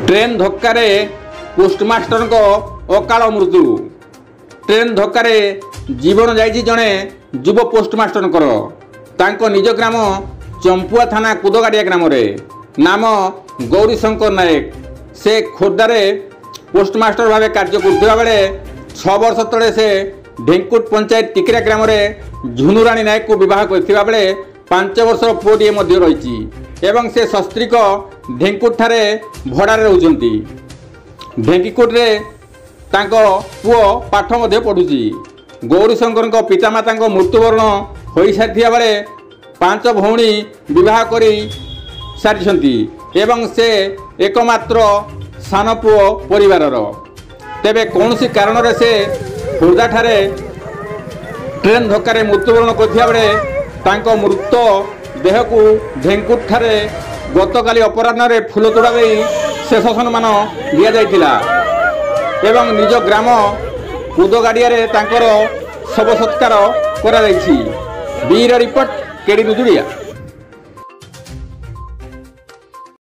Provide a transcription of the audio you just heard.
Train धक्कार postmaster अकाल मृत्यु। Train धक्कार जीवन जाइछि जणे युव पोस्टमास्टर निज ग्राम चंपुआ थाना कुदगाड़िया ग्राम नाम गौरीशंकर नायक। से खोर्धारे पोस्टमास्टर भाव कार्य करथिबा बेले 6 वर्ष तले से ढेंकुट पंचायत टिकरा ग्राम झुनुराणी नायक को विवाह करथिबा बेले 5 वर्षर पुओटीए मध्य रही एवं से सस्त्रीक ढेंकुट ठारे भड़ारे रहउछंती। ढेंकीकोट रे तांको पुओ पाठ मध्य पढ़ुची। गौरीशंकर पितामाता मृत्युवरण हो सारी बेले 5 भौणी विवाह करी सारी एवं से एकमात्र सान पुओ परिवारर। तेबे कौन सी कारण से खोर्धा ठारे ट्रेन धक्कार मृत्युवरण करथिबा बेले तांको मृत देह को ढेंकुट ठारे गतकाली अपराह्न फूल तोड़ा दे शेष सम्मान दि जाइथिला एवं निज ग्राम कुदगाड़िया तांकर शव सत्कार करा जाइछि। बीर रिपोर्ट केडी नुजुड़िया।